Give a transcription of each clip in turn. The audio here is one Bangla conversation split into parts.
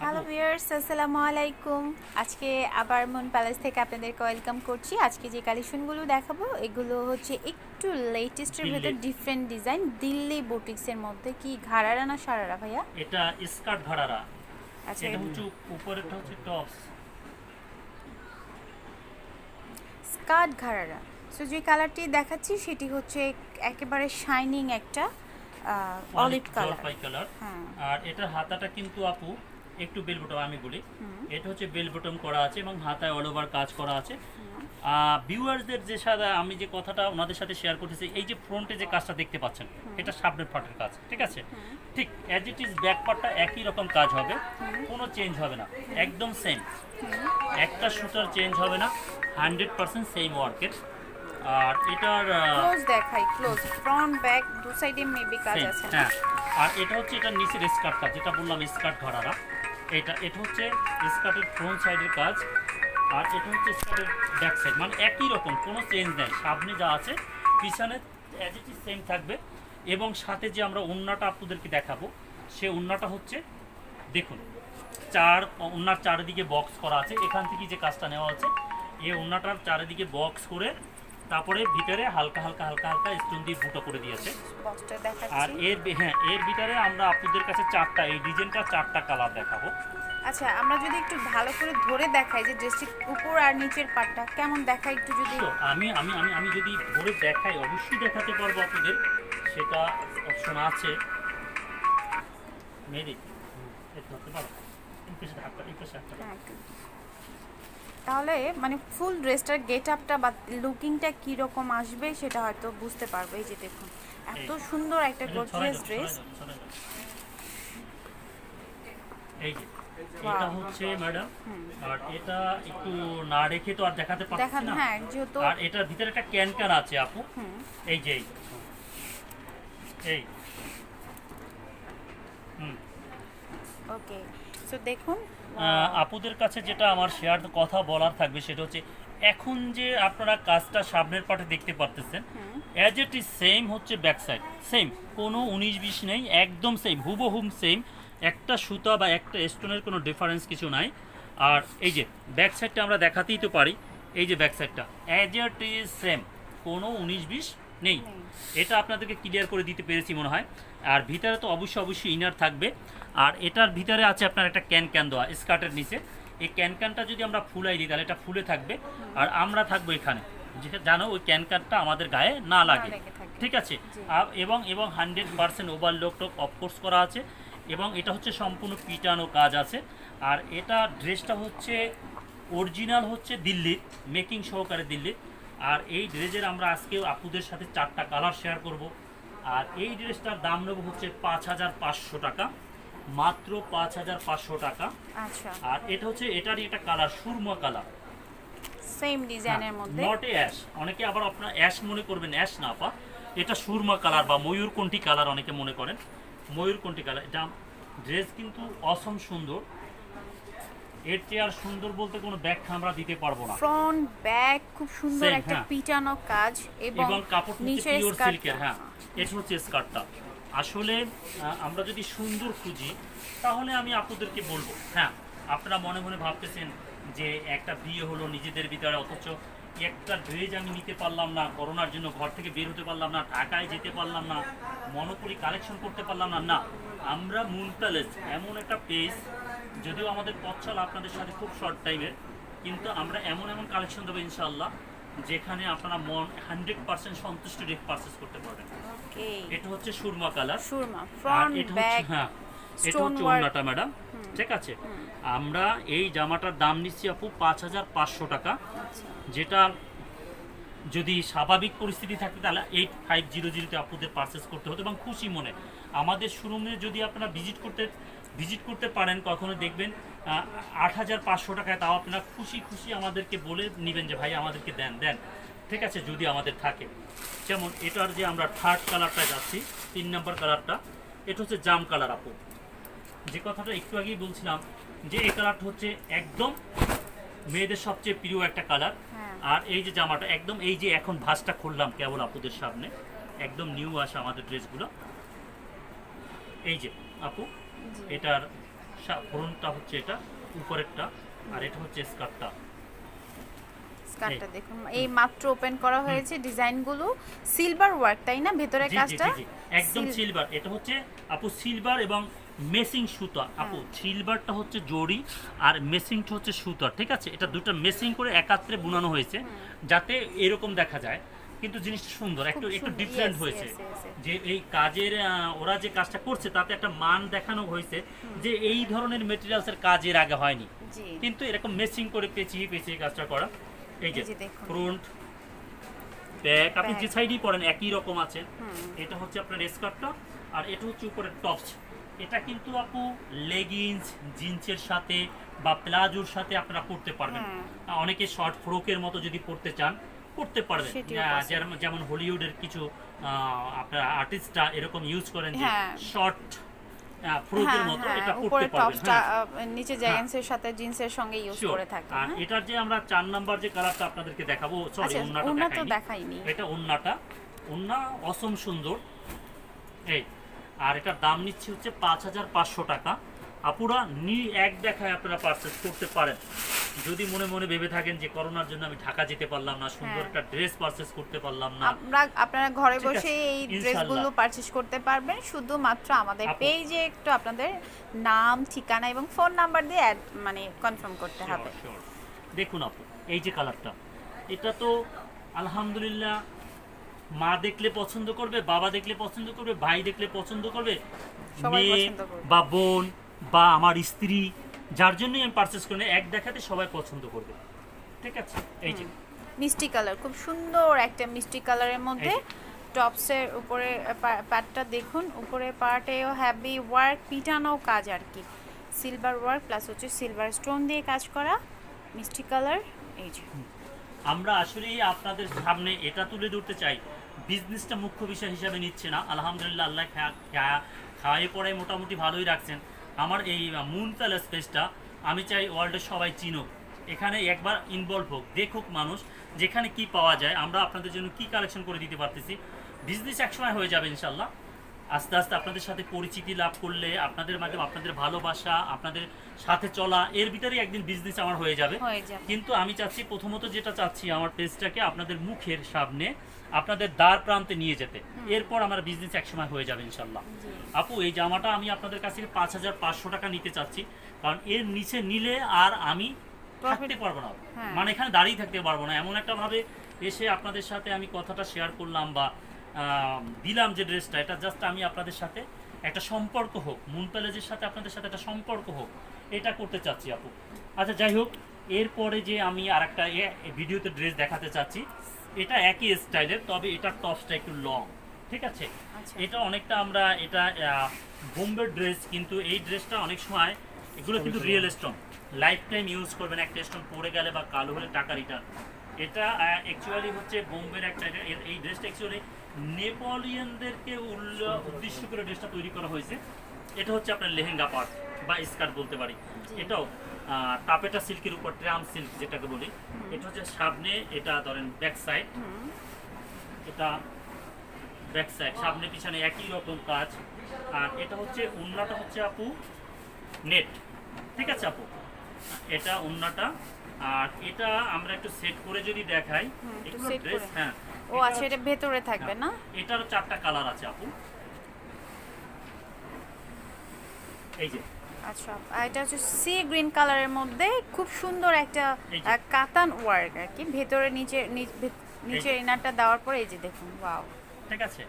হ্যালো ভিউয়ার্স, আসসালামু আলাইকুম। আজকে আবার মুন প্যালেস থেকে আপনাদেরকে ওয়েলকাম করছি। আজকে যে কালেকশনগুলো দেখাবো এগুলো হচ্ছে একটু লেটেস্টের ভেতর দিল্লির ডিফারেন্ট ডিজাইন, দিল্লি বুটিক্সের মধ্যে। কি ঘাড়ারা না সারারা ভাইয়া? এটা স্কার্ট ঘাড়ারা। আচ্ছা, এটা হচ্ছে উপরেরটা হচ্ছে টপস। স্কার্ট ঘাড়ারা। সো যে কালারটি দেখাচ্ছি সেটি হচ্ছে একেবারে শাইনিং একটা অলিভ অলিভ কালার। জলপাই কালার। হ্যাঁ। আর এটার হাতাটা কিন্তু আপু একটু বেল বটম আমি বলি, এটা হচ্ছে বেল বটম করা আছে এবং হাতায় অল ওভার কাজ করা আছে। ভিউয়ার্সদের যে সাথে আমি যে কথাটা ওনাদের সাথে শেয়ার করতেছি, এই যে ফ্রন্টে যে কাজটা দেখতে পাচ্ছেন এটা সামনের পার্টের কাজ, ঠিক আছে? ঠিক অ্যাজ ইট ইজ ব্যাক পার্টটা একই রকম কাজ হবে, কোনো চেঞ্জ হবে না, একদম সেম, একটা সুতার চেঞ্জ হবে না, 100% সেম ওয়ার্কের। আর এটার ক্লোজ দেখাই, ক্লোজ ফ্রন্ট ব্যাক দু সাইডে মেবি কাজ সেম, আছে না? হ্যাঁ। আর এটা হচ্ছে এটার নিচের স্কার্টটা, যেটা বললাম স্কার্ট ঘরারা, এটা হচ্ছে স্কার্টের ফ্রন্ট সাইডের কাজ। আর এটা হচ্ছে স্কার্টের ব্যাক সাইড, মানে একই রকম, কোনো চেঞ্জ নেই, সামনে যা আছে পিছনে অ্যাজ ইট ইজ সেম থাকবে। এবং সাথে যে আমরা ওড়নাটা আপনাদেরকে দেখাবো, সে ওড়নাটা হচ্ছে দেখুন, ওড়নার চারিদিকে বক্স করা আছে, এখান থেকে যে কাজটা নেওয়া হচ্ছে এই ওড়নাটার চারিদিকে বক্স করে তারপরে ভিতরে হালকা হালকা হালকা হালকা স্টোন দিয়ে বুটো করে দিয়েছে। বক্সটা আর দেখাচ্ছি। এর ভিতরে আমরা আপনাদের কাছে চারটা, এই ডিজাইনটা চারটা কালার দেখাবো। আচ্ছা, আমরা যদি একটু ভালো করে ধরে দেখাই যে ড্রেসটির উপর আর নিচের পাটটা কেমন দেখায় একটু যদি। তো আমি আমি আমি আমি যদি ধরে দেখাই অবশ্যই দেখাতে পারবো আপনাদের, সেটা অপশন আছে। মেরি ধরতে পারো, এই পাশে হাতটা, এই পাশে হাতটা। হ্যাঁ, তাহলে মানে ফুল ড্রেসটার গেট আপটা বা লুকিংটা কীরকম আসবে সেটা হয়তো বুঝতে পারবে। এই যে দেখুন, এত সুন্দর একটা এটা ছড়াই গর্জিয়াস দাও, ড্রেস। ছড়াই দাও, ছড়াই দাও। এই যে এটা হচ্ছে ম্যাডাম। আর এটা একটু না রেখে তো আর দেখাতে পারছি দেখান, না। হ্যাঁ যেহেতু। আর এটার ভিতরে একটা ক্যান আছে আপু, এই যে এই হুম। ওকে, সো দেখুন। আপুদের কাছে যেটা আমার শেয়ার কথা বলার থাকবে সেটা হচ্ছে, এখন যে আপনারা কাজটা সামনের পাটে দেখতে পারতেছেন অ্যাজ ইট ইজ সেম হচ্ছে ব্যাক সাইড, সেম, কোনো 19-20 নেই, একদম সেম, হুবহুব সেম, একটা সুতা বা একটা স্টোনের কোনো ডিফারেন্স কিছু নাই। আর এই যে ব্যাক সাইডটা আমরা দেখাতেই তো পারি, এই যে ব্যাক সাইডটা অ্যাজ ইট ইজ সেম, কোনো 19-20 নেই। এটা আপনাদেরকে ক্লিয়ার করে দিতে পেরেছি মনে হয়। আর ভিতরে তো অবশ্যই ইনার থাকবে। আর এটার ভিতরে আছে আপনার একটা ক্যান দেওয়া স্কার্টের নিচে, এই ক্যানটা যদি আমরা ফুলাই দিই তাহলে এটা ফুলে থাকবে, আর আমরা থাকবো এখানে, যেটা জানো ওই ক্যানটা আমাদের গায়ে না লাগে, ঠিক আছে? এবং 100% ওভারলক অফকোর্স করা আছে, এবং এটা হচ্ছে সম্পূর্ণ পিটানো কাজ আছে। আর এটা ড্রেসটা হচ্ছে অরিজিনাল হচ্ছে দিল্লির, মেকিং সহকারে দিল্লির। আর এই ড্রেসের আমরা আজকে আপুদের সাথে চারটা কালার শেয়ার করব। আর এই ড্রেসটার দাম নেব হচ্ছে 5500 টাকা, মাত্র 5500 টাকা। আচ্ছা, আর এটা হচ্ছে এটারই একটা কালার, সুরমা কালার, সেম ডিজাইনের মধ্যে। নট অ্যাশ, অনেকে আবার আপনার অ্যাশ মনে করবেন, অ্যাশ না পা, এটা সুরমা কালার বা ময়ূরকণ্ঠী কালার অনেকে মনে করেন, ময়ূরকণ্ঠী কালার। এটা ড্রেস কিন্তু অসম সুন্দর, এর চেয়ে আর সুন্দর বলতে কোনো ব্যাখ্যা আমরা দিতে পারবো না। ফ্রন্ট ব্যাক খুব সুন্দর Same, একটা হ্যাঁ। পিটানো কাজ এবং এবং কাপড় হচ্ছে নিচের পিওর স্কার্ট। সিল্কের, হ্যাঁ। এটা হচ্ছে স্কার্টটা। আসলে আমরা যদি সুন্দর খুঁজি তাহলে আমি আপনাদেরকে বলবো, হ্যাঁ। আপনারা মনে মনে ভাবতেছেন যে একটা বিয়ে হলো নিজেদের ভিতরে, অথচ একটা ড্রেস আমি নিতে পারলাম না, করোনার জন্য ঘর থেকে বের হতে পারলাম না, ঢাকায় যেতে পারলাম না, মনোপলি কালেকশন করতে পারলাম না। না, আমরা মুন প্যালেস এমন একটা পেজ, যদিও আমাদের পথ চলা আপনাদের সাথে খুব শর্ট টাইমের, কিন্তু আমরা এমন এমন কালেকশন দেবো ইনশাআল্লাহ যেখানে আপনারা 100% সন্তুষ্ট রেট পারচেস করতে পারবেন। ওকে, এটা হচ্ছে সুরমা কালার। সুরমা আর ফ্রন্ট এটা হচ্ছে, ব্যাক হ্যাঁ, এটা স্টোন হচ্ছে ওয়ার্ক। ওড়নাটা ম্যাডাম, ঠিক আছে? আমরা এই জামাটার দাম নিচ্ছি আপু 5500 টাকা, যেটা যদি স্বাভাবিক পরিস্থিতি থাকতে তাহলে 8500-তে আপনাদের পারচেস করতে হতো, এবং খুশি মনে আমাদের শোরুমে যদি আপনারা ভিজিট করতে পারেন, কখনো দেখবেন 8500 টাকায়, তাও আপনারা খুশি খুশি আমাদেরকে বলে নেবেন যে ভাই আমাদেরকে দেন দেন, ঠিক আছে, যদি আমাদের থাকে। যেমন এটার যে আমরা থার্ড কালারটা যাচ্ছি, 3 নম্বর কালারটা, এটা হচ্ছে জাম কালার আপু, যে কথাটা একটু আগেই বলছিলাম যে এই কালারটা হচ্ছে একদম মেয়েদের সবচেয়ে প্রিয় একটা কালার। হ্যাঁ। আর এই যে জামাটা একদম, এই যে এখন ভাঁজটা খুললাম কেবল আপুদের সামনে, একদম নিউ আসা আমাদের ড্রেসগুলো, এই যে আপু, এটার ফ্রন্টটা হচ্ছে এটা, উপরেরটা, আর এটা হচ্ছে স্কার্টটা। স্কার্টটা দেখুন এই মাত্র ওপেন করা হয়েছে, ডিজাইনগুলো সিলভার ওয়ার্ক তাই না ভেতরে জি জি কাজটা? জি জি, একদম সিলভার। এটা হচ্ছে আপু সিলভার এবং মেসিং সুতা আপু। সিলভারটা হচ্ছে জড়ি আর মেসিংটা হচ্ছে সুতা, ঠিক আছে? এটা দুটো মেসিং করে একাত্রে বুনানো হয়েছে যাতে এরকম দেখা যায়, কিন্তু জিনিসটা সুন্দর, একটু একটু সুন্দর, ডিফারেন্ট yes, হয়েছে। yes, yes, yes. যে এই কাজের ওরা যে কাজটা করছে তাতে একটা মান দেখানো হয়েছে যে এই ধরনের মেটেরিয়ালসের কাজ এর আগে হয়নি, জি কিন্তু এরকম মেসিং করে পেঁচিয়ে পেঁচিয়ে কাজটা করা। এই যে এই যে দেখুন। ফ্রন্ট ব্যাক আপনি Back. যে সাইডেই পরেন একই রকম আছে। এটা হচ্ছে আপনার স্কার্টটা, আর এটা হচ্ছে উপরের টপস। এটা কিন্তু আপু লেগিংস জিন্সের সাথে বা প্লাজোর সাথে আপনারা পরতে পারবেন। অনেকে শর্ট ফ্রকের মতো যদি পরতে চান পরতে পারবেন। সেটিও possible. যেমন হলিউডের কিছু আপনার আর্টিস্টরা এরকম ইউজ করেন যে হ্যাঁ। শর্ট ফ্রকের মতো, এটা উপরে পরতে পারবেন। টপসটা হ্যাঁ নিচে জ্যাকেন্সের সাথে জিন্সের সঙ্গে ইউজ Sure. করে থাকে। আর এটার যে আমরা 4 নাম্বার যে কালারটা আপনাদেরকে দেখাবো, সরি আচ্ছা ওন্নাটা ওন্না তো দেখাইনি। দেখাইনি। এটা ওন্না অসম সুন্দর। এই আর এটার দাম নিচ্ছে হচ্ছে 5500 টাকা। আপুরা এক দেখায় আপনারা পারচেজ করতে পারেন। যদি মনে মনে ভেবে থাকেন যে করোনার জন্য আমি ঢাকা যেতে পারলাম না, সুন্দর একটা ড্রেস পারচেজ করতে পারলাম না, আপনারা ঘরে ঠিক আছে, বসে এই ইনশাআল্লাহ। ড্রেসগুলো পারচেজ করতে পারবেন, শুধুমাত্র আমাদের আপু। পেজে একটু আপনাদের নাম ঠিকানা এবং ফোন নাম্বার দিয়ে মানে কনফার্ম করতে হবে। Sure, sure. দেখুন আপু এই যে কালারটা, এটা তো আলহামদুলিল্লাহ মা দেখলে পছন্দ করবে, বাবা দেখলে পছন্দ করবে, ভাই দেখলে পছন্দ করবে, সবাই মেয়ে পছন্দ করবে। বা বোন বা আমার স্ত্রী, যার জন্যই আমি পারচেস করি, এক দেখাতে সবাই পছন্দ করবে, ঠিক আছে? এই যে মিষ্টি কালার, খুব সুন্দর একটা মিষ্টি কালারের মধ্যে টপসের উপরে পার্টটা দেখুন, উপরে পার্টেও হ্যাভি ওয়ার্ক, পিটানো কাজ আর কি, সিলভার ওয়ার্ক প্লাস হচ্ছে সিলভার স্টোন দিয়ে কাজ করা মিষ্টি কালার। এই যে আমরা আসলেই আপনাদের সামনে এটা তুলে ধরতে চাই, বিজনেসটা মুখ্য বিষয় হিসাবে নিচ্ছে না। আলহামদুলিল্লাহ আল্লাহ খাওয়াই পড়াই মোটামুটি ভালোই রাখছেন। আমার এই মুন প্যালেস স্পেসটা আমি চাই ওয়ার্ল্ডের সবাই চিনুক, এখানে একবার ইনভলভ হোক, দেখুক মানুষ যেখানে কি পাওয়া যায়, আমরা আপনাদের জন্য কি কালেকশন করে দিতে পারতেছি। বিজনেস একসময় হয়ে যাবে ইনশাল্লাহ। আস্তে আস্তে আপনাদের সাথে পরিচিতি লাভ করলে, আপনাদের মাধ্যমে আপনাদের ভালোবাসা, আপনাদের সাথে চলা, এর ভিতরেই একদিন বিজনেস আমার হয়ে যাবে। কিন্তু আমি চাচ্ছি, প্রথমত যেটা চাচ্ছি, আমার পেজটাকে আপনাদের মুখের সামনে, আপনাদের দ্বার প্রান্তে নিয়ে যেতে, এরপর আমার বিজনেস একসময় হয়ে যাবে ইনশাল্লাহ। আপু এই জামাটা আমি আপনাদের কাছে 5500 টাকা নিতে চাচ্ছি, কারণ এর নিচে নিলে আর আমি থাকতে পারবো না, মানে এখানে দাঁড়িয়ে থাকতে পারবো না। এমন একটা ভাবে এসে আপনাদের সাথে আমি কথাটা শেয়ার করলাম বা দিলাম যে ড্রেসটা, এটা জাস্ট আমি আপনাদের সাথে একটা সম্পর্ক হোক, মুন প্যালেজের সাথে আপনাদের সাথে একটা সম্পর্ক হোক, এটা করতে চাচ্ছি আপু। আচ্ছা যাই হোক, এরপরে যে আমি আর একটা ভিডিওতে ড্রেস দেখাতে চাচ্ছি, এটা একই স্টাইলের, তবে এটার টপসটা একটু লং, ঠিক আছে? এটা অনেকটা আমরা এটা বোম্বের ড্রেস, কিন্তু এই ড্রেসটা অনেক সময় এগুলো কিন্তু real stone, life time use করবেন, একটা স্টোন পড়ে গেলে বা কালো হলে টাকা রিটার্ন। এটা অ্যাকচুয়ালি হচ্ছে বোম্বের একটা, এই ড্রেসটা অ্যাকচুয়ালি নেপোলিয়নদেরকে উদ্দেশ্য করে ড্রেসটা তৈরি করা হয়েছে। এটা হচ্ছে আপনার লেহেঙ্গা পার্ট বা স্কার্ট বলতে পারি। এটাও টাপেটা সিল্কের উপর ট্রাম সিল্ক যেটাকে বলি। এটা হচ্ছে সামনে, এটা ধরেন ব্যাক সাইড, এটা ব্যাক সাইড, সামনে পিছনে একই রকম কাজ। আর এটা হচ্ছে ওন্নাটা হচ্ছে আপু নেট, ঠিক আছে আপু? এটা ওন্নাটা। আর এটা আমরা একটু সেট করে যদি দেখাই, এগুলো ড্রেস, হ্যাঁ ও আচ্ছা, এটা ভেতরে থাকবে না? এটারও 4টা কালার আছে আপু, এই যে। আচ্ছা, এটা হচ্ছে সি গ্রিন কালারের মধ্যে খুব সুন্দর একটা কাতান ওয়ার্ক আর কি, ভেতরে নিচে ইনারটা দেওয়ার পরে এই যে দেখুন, ওয়াও, ঠিক আছে?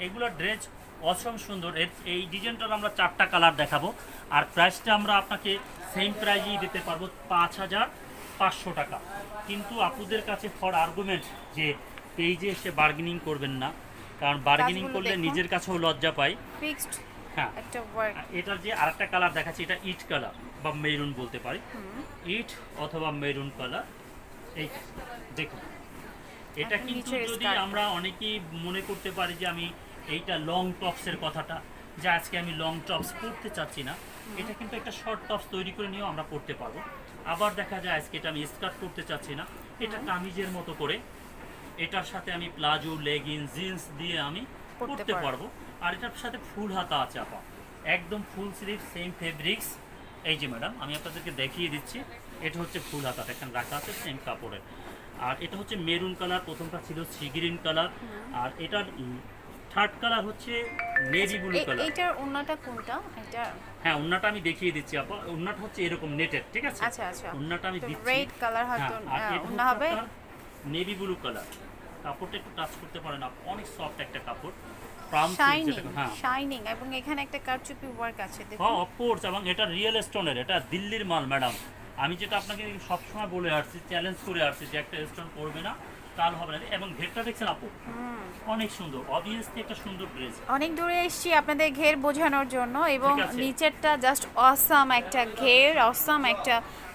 এগুলোর ড্রেস অসম সুন্দর। এই ডিজাইনটার আমরা 4টা কালার দেখাবো, আর প্রাইসটা আমরা আপনাকে সেম প্রাইজেই দিতে পারবো 5500 টাকা। কিন্তু আপুদের কাছে ফর আর্গুমেন্ট যে পেজে এসে বার্গেনিং করবেন না, কারণ বার্গেনিং করলে নিজের কাছেও লজ্জা পাই। ফিক্সড হ্যাঁ, একটা ওয়ার্ক। এটার যে আরেকটা কালার দেখাচ্ছি, এটা ইট কালার বা মেরুন বলতে পারি, ইট অথবা মেরুন কালার। এই দেখুন, এটা কিন্তু যদি আমরা অনেকেই মনে করতে পারি যে আমি এইটা লং টপসের কথাটা, যে আজকে আমি লং টপস পরতে চাচ্ছি না, এটা কিন্তু একটা শর্ট টপস তৈরি করে নিয়েও আমরা পরতে পারবো। আবার দেখা যায় আজকে এটা আমি স্কার্ট করতে চাচ্ছি না, এটা কামিজের মতো করে এটার সাথে আমি প্লাজো, লেগিংস, জিন্স দিয়ে আমি পরতে পারবো। আর এটার সাথে ফুল হাতা আছে আপা, একদম ফুল স্লিভ, সেম ফেব্রিক্স, এই যে ম্যাডাম আমি আপনাদেরকে দেখিয়ে দিচ্ছি, এটা হচ্ছে ফুল হাতা এখানে রাখা আছে সেম কাপড়ের। আর এটা হচ্ছে মেরুন কালার, প্রথমটা ছিল সি গ্রিন কালার, আর এটার থার্ড কালার হচ্ছে নেভি ব্লু কালার। এইটার ওন্নাটা কোনটা? এটা হ্যাঁ ওন্নাটা আমি দেখিয়ে দিচ্ছি আপা, ওন্নাটা হচ্ছে এরকম নেটের, ঠিক আছে? আচ্ছা আচ্ছা, ওন্নাটা আমি দিচ্ছি। রেড কালার হয়তো হ্যাঁ, আর এটা ওন্না হবে। নেভি ব্লু কালার, কাপড়টা একটু টাচ করতে পারেন, অনেক সফট একটা কাপড়, প্রাম সিল্ক শাইনিং যেটা। হ্যাঁ শাইনিং, এবং এখানে একটা কারচুপি ওয়ার্ক আছে দেখুন। হ্যাঁ অফকোর্স, এবং এটা রিয়েল স্টোনের, এটা দিল্লির মাল ম্যাডাম। আমি যেটা আপনাকে সবসময় বলে আসছি, চ্যালেঞ্জ করে আসছি যে একটা স্টোন করবে না কাল হবে না। এবং ঘেরটা দেখছেন আপু, অনেক সুন্দর, অবভিয়াসলি একটা সুন্দর ড্রেস। অনেক দূরে এসেছি আপনাদের ঘের বোঝানোর জন্য, এবং ঠিক আছে। নিচেরটা জাস্ট অসাম একটা ঘের, অসাম একটা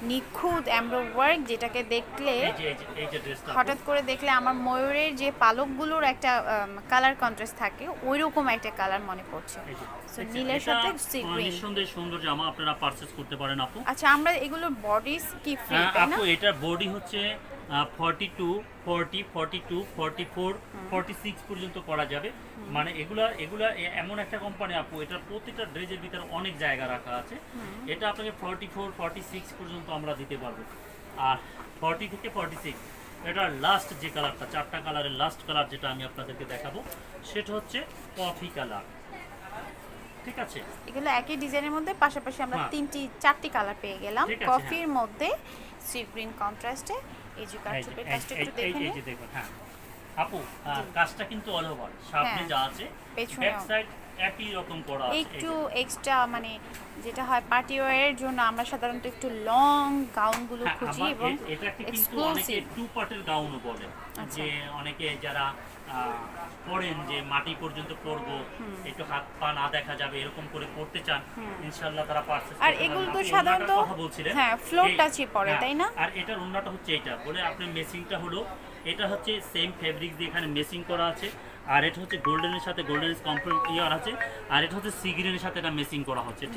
নিখুঁত এমব্রো ওয়ার্ক, যেটাকে দেখলে এই যে ড্রেসটা হঠাৎ করে দেখলে আমার ময়ূরের যে পালকগুলোর একটা কালার কন্ট্রাস্ট থাকে ওইরকম একটা কালার মনে পড়ছে। So, নীলের সাথে সি গ্রিন। নিঃসন্দেহে সুন্দর জামা, আপনারা পারচেজ করতে পারেন আপু। আচ্ছা, আমরা এগুলোর বডিস কি ফ্রি তাই না? আপু এটার বডি হচ্ছে 42, 40, 42, 44, 46 পর্যন্ত করা যাবে। মানে এগুলা এমন একটা কোম্পানি আপু, এটার প্রতিটা ড্রেসের ভিতরে অনেক জায়গা রাখা আছে। এটা আপনাকে 44, 46 পর্যন্ত আমরা দিতে পারবো। আর 40 থেকে 46 এটার লাস্ট যে কালারটা, চারটা কালারের লাস্ট কালার যেটা আমি আপনাদেরকে দেখাবো, সেটা হচ্ছে কফি কালার, ঠিক আছে? এগুলো একই ডিজাইনের মধ্যে পাশাপাশি আমরা হ্যাঁ। চারটি কালার পেয়ে গেলাম। ঠিক আছে, কফির মধ্যে সি গ্রিন কন্ট্রাস্টে। এই যে কারচুপির কাজটা একটু দেখে এই নিন। যে দেখুন। হ্যাঁ আপু, কাজটা কিন্তু অল ওভার, সামনে হ্যাঁ, যা আছে পেছনেও। ব্যাক সাইড একই রকম করা আছে। এই একটু যে। এক্সট্রা মানে যেটা হয় পার্টি ওয়্যারের জন্য আমরা সাধারণত একটু লং গাউনগুলো হ্যাঁ, খুঁজি, আবার এবং এটাকে কিন্তু অনেকে এক্সক্লুসিভ। টু পার্টের গাউনও বলে। আচ্ছা। যে অনেকে যারা পরেন যে মাটি পর্যন্ত পরবো, একটু হাত পা না দেখা যাবে এরকম করে পড়তে চান, ইনশাআল্লাহ তারা পারচেজ করতে আর পারবেন। এগুলো তো আপনি সাধারণত ওড়নাটার কথা বলছিলেন। হ্যাঁ ফ্লোর এই- টাচই পড়ে হ্যাঁ, তাই না? আর এটার ওড়নাটা হচ্ছে এইটা বলে আপনি মেসিংটা হলো, এটা হচ্ছে সেম ফেব্রিক দিয়ে এখানে মেসিং করা আছে। আর এটা হচ্ছে গোল্ডেনের সাথে গোল্ডেন কমপ্লিট ইয়ার আছে, আর এটা হচ্ছে সি গ্রিনের সাথে এটা মেসিং করা হচ্ছে, ঠিক